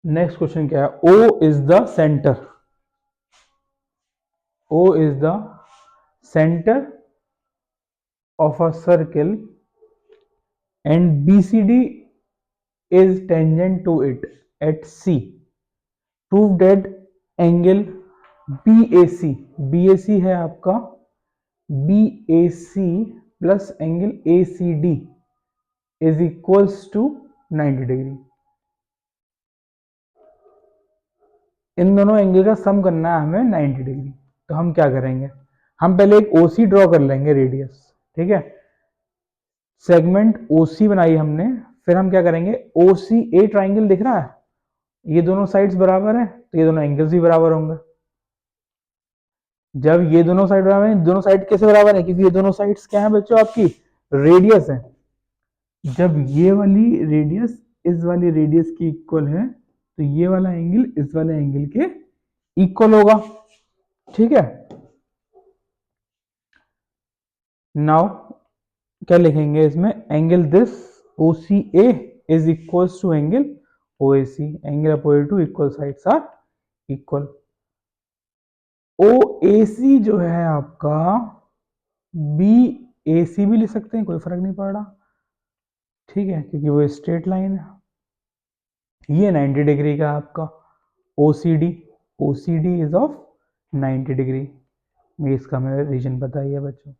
Next question क्या है, O is the centre, O is the centre of a circle and BCD is tangent to it at C. Prove that angle BAC, BAC है आपका BAC plus angle ACD is equals to 90 degree. इन दोनों angle का सम करना है हमें 90 degree. तो हम क्या करेंगे, हम पहले एक OC ड्रॉ कर लेंगे रेडियस, ठीक है, सेगमेंट OC बनाई हमने, फिर हम क्या करेंगे, OCA ट्राइंगल दिख रहा है, ये दोनों साइड्स बराबर है तो ये दोनों एंगल्स भी बराबर होंगे। जब ये दोनों साइड बराबर है, दोनों साइड कैसे बराबर है, क्योंकि ये दोनों साइड्स क्या है बच्चों, आपकी रेडियस है। जब ये वाली रेडियस इस वाली रेडियस की इक्वल है तो ये वाला एंगल इस वाले एंगल के इक्वल होगा, ठीक है। नाउ क्या लिखेंगे इसमें, angle this OCA is equals to angle OAC, angle opposite to equal sides are equal. OAC जो है आपका BAC भी लिख सकते हैं, कोई फर्क नहीं पड़ रहा, ठीक है, क्योंकि वो स्ट्रेट लाइन है। ये 90 डिग्री का आपका OCD, OCD is of 90 degree. ये इसका हमें रीजन पता ही है बच्चों।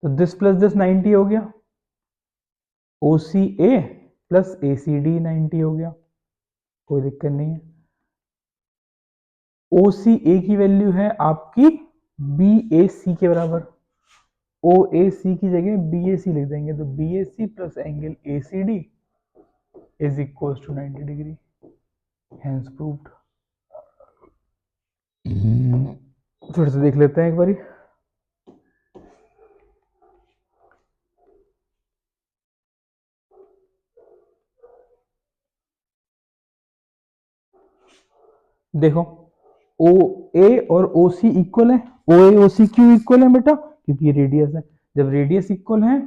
तो दिस प्लस दिस 90 हो गया, OCA प्लस ACD 90 हो गया, कोई दिक्कत नहीं है। OCA की वैल्यू है आपकी BAC के बराबर, OAC की जगह BAC लिख देंगे, तो BAC plus angle ACD is equals to 90 degree, hence proved। फिर से देख लेते हैं एक बारी, देखो OA और OC इक्वल है, OA OC क्यों इक्वल है बेटा, क्योंकि ये रेडियस है। जब रेडियस इक्वल है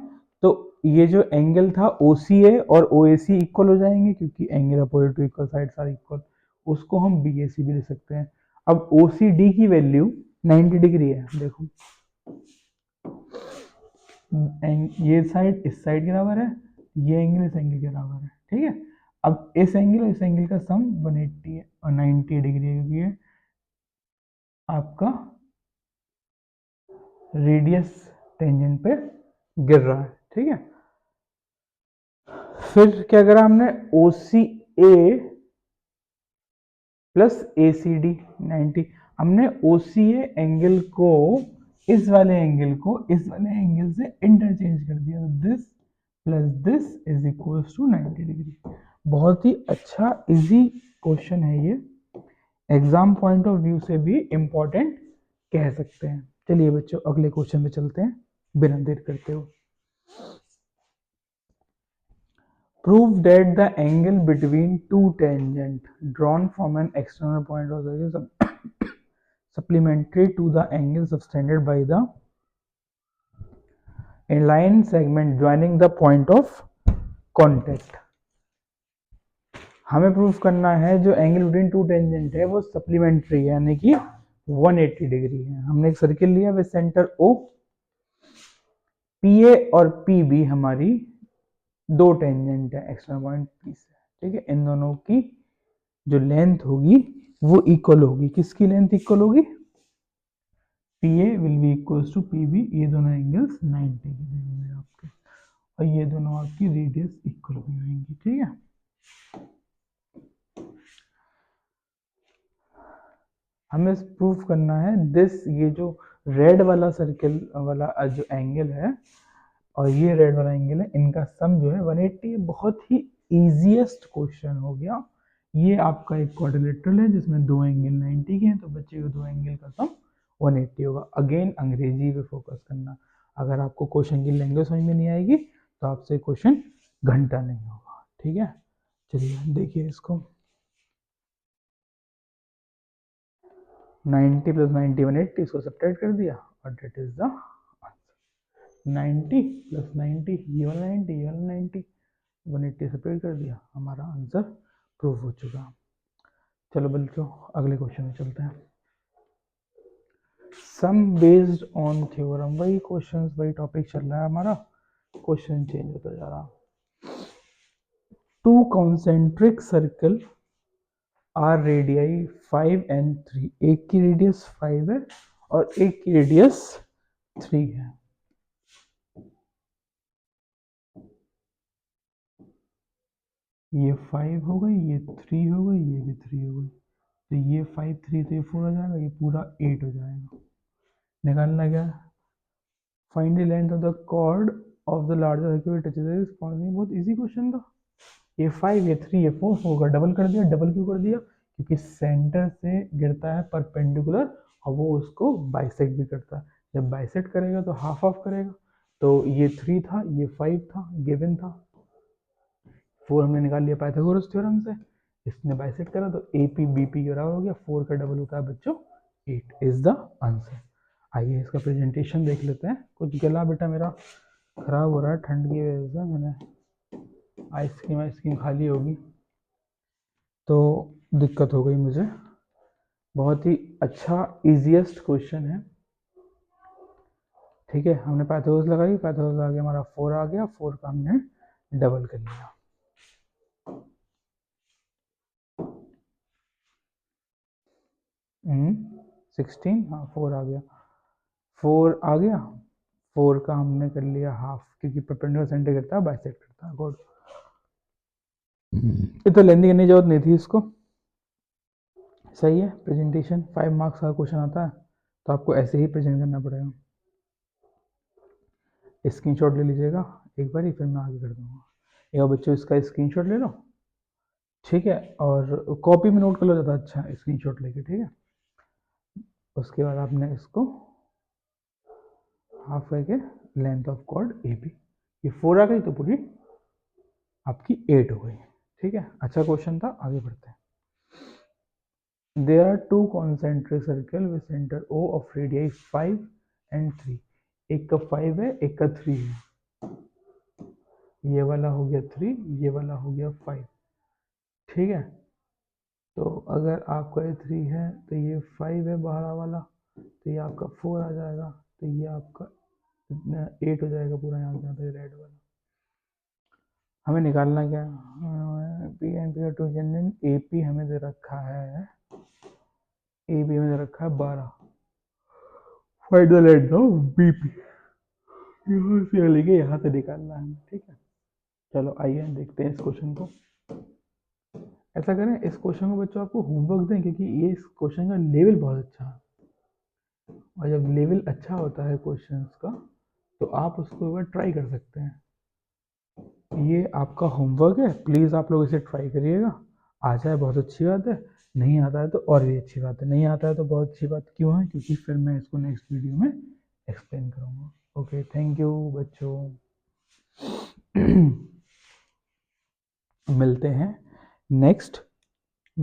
तो ये जो एंगल था OCA और OAC इक्वल हो जाएंगे, क्योंकि angle opposite to equal sides are equal, उसको हम BAC भी लिख सकते हैं। अब OCD की वैल्यू 90 डिग्री है, देखो ये साइड इस साइड के बराबर है, ये एंगल इस एंगल के बराबर है, ठीक है। अब इस एंगल और इस एंगल का सम 180 है और 90 डिग्री है, क्योंकि ये आपका रेडियस टेंजेंट पे गिर रहा है, ठीक है। फिर क्या करा हमने, OCA प्लस ACD 90, हमने OCA एंगल को इस वाले एंगल को इस वाले एंगल से इंटरचेंज कर दिया, तो this plus this is equals to 90 degree. बहुत ही अच्छा इजी क्वेश्चन है ये, एग्जाम पॉइंट ऑफ व्यू से भी इंपॉर्टेंट कह सकते हैं। चलिए बच्चों अगले क्वेश्चन पे चलते हैं बिना देर करते हुए। Prove that the angle between two tangent drawn from an external point of view supplementary to the angle subtended by the inline segment joining the point of contact। हमें प्रूफ करना है जो एंगल बिटवीन टू टेंजेंट है वो supplementary है, यानी कि 180 degree है। हमने एक सर्किल लिया विद सेंटर O, PA और PB हमारी दो टेंजेंट है एक्सटर्नल पॉइंट P से, ठीक है। इन दोनों की जो लेंथ होगी वो इक्वल होगी, किसकी लेंथ इक्वल होगी, PA will be equals to PB, ये दोनों एंगल्स 90 के होंगे आपके, और ये दोनों आपकी रेडियस इक्वल भी होंगी, ठीक है। हमें प्रूफ करना है दिस, ये जो रेड वाला सर्किल वाला जो एंगल है और ये रेड वाला एंगल है, इनका सम जो है 180 है। बहुत ही इजीएस्ट क्वेश्चन हो गया ये। आपका एक क्वाड्रिलेटरल है जिसमें दो एंगल 90 के हैं, तो बच्चे को दो एंगल का सम 180 होगा। अगेन अंग्रेजी पे फोकस करना, अगर आपको क्वेश्चन की लैंग्वेज समझ में नहीं आएगी तो आपसे क्वेश्चन घंटा नहीं होगा, ठीक है। चलिए देखिए इसको, 90 प्लस 90 180, इसको सब्ट्रैक्ट कर दिया और that is the answer. 90 plus 90 ये वाला 90 ये वाला 90 180 सब्ट्रैक्ट कर दिया, हमारा आंसर प्रूव हो चुका। चलो बच्चों अगले क्वेश्चन में चलते हैं। सम बेस्ड ऑन थ्योरम, वही क्वेश्चन वही टॉपिक चल रहा है हमारा, क्वेश्चन चेंज होता जा रहा। Two concentric circle are radii 5 and 3, एक की रेडियस 5 है और एक की रेडियस 3 है। ये 5 हो गई, ये 3 हो गई, ये भी 3 हो गई, तो ये 5 3 तो ये 4 हो जाएगा, ये पूरा 8 हो जाएगा। निकालना क्या? Find the length of the chord of the larger circle touches this point. बहुत इजी क्वेश्चन था। ये 5 ये 3 ये 4, 4 का डबल कर दिया। डबल क्यों कर दिया? क्योंकि सेंटर से गिरता है परपेंडिकुलर और वो उसको बाइसेक्ट भी करता है। जब बाइसेक्ट करेगा तो हाफ ऑफ करेगा। तो ये 3 था, ये 5 था, गिवन था। 4 हमने निकाल लिया पाइथागोरस थ्योरम से, इसने बाइसेक्ट करा तो ए पी बी पी बराबर हो गया 4 का डबल होता है बच्चों 8 इज द आंसर। आइए इसका प्रेजेंटेशन देख लेते हैं। कुछ गला बेटा मेरा खराब हो रहा है ठंड की वजह से, मैंने आइसक्रीम खाली होगी तो दिक्कत हो गई मुझे। बहुत ही अच्छा इजीएस्ट क्वेश्चन है। ठीक है, हमने पाइथागोरस लगाई, पाइथागोरस लगा के हमारा 4 आ गया, 4 का हमने डबल कर लिया। 16, हाँ 4 आ गया, 4 आ गया, 4 का हमने कर लिया हाफ, क्योंकि परपेंडिकुलर सेंटर करता है बाइसेक्ट करता है। गुड, इतना लेंदी करने की जरूरत नहीं थी इसको। सही है। प्रेजेंटेशन 5 मार्क्स का क्वेश्चन आता है तो आपको ऐसे ही प्रेजेंट करना पड़ेगा। स्क्रीनशॉट ले लीजिएगा एक बार ही, फिर मैं आगे कर दूंगा। एक बार बच्चों इसका स्क्रीनशॉट ले लो, ठीक है, और कॉपी में नोट कर लो, ज़्यादा अच्छा है स्क्रीनशॉट लेके, ठीक है। उसके बाद आपने इसको हाफ करके length of chord A B, ये 4 आ गई तो पूरी आपकी 8 हो गई। ठीक है, अच्छा क्वेश्चन था, आगे बढ़ते हैं। There are two concentric circle with centre O of radius 5 and 3, एक का 5 है एक का 3 है। ये वाला हो गया 3, ये वाला हो गया 5, ठीक है। तो अगर आपका ये 3 है तो ये 5 है बाहर वाला, तो ये आपका 4 आ जाएगा, तो ये आपका 8 हो जाएगा पूरा। यहाँ से रेड वाला हमें निकालना क्या? P and P to general, A P हमें दे रखा है, ए बी में दे रखा है 12। Find the length of B P, यहाँ से लेके यहाँ से निकालना है, ठीक है। चलो आइए देखते हैं इस क्वेश्चन को। ऐसा करें, इस क्वेश्चन को बच्चों आपको होमवर्क दें, क्योंकि ये इस क्वेश्चन का लेवल बहुत अच्छा है, और जब लेवल अच्छा होता है क्वेश्चंस का तो आप उसको एक बार ट्राई कर सकते हैं। ये आपका होमवर्क है, प्लीज़ आप लोग इसे ट्राई करिएगा। आ जाए बहुत अच्छी बात है, नहीं आता है तो और भी अच्छी बात है। नहीं आता है तो बहुत अच्छी बात क्यों है? क्योंकि फिर मैं इसको नेक्स्ट वीडियो में एक्सप्लेन करूँगा। ओके, थैंक यू बच्चों। मिलते हैं नेक्स्ट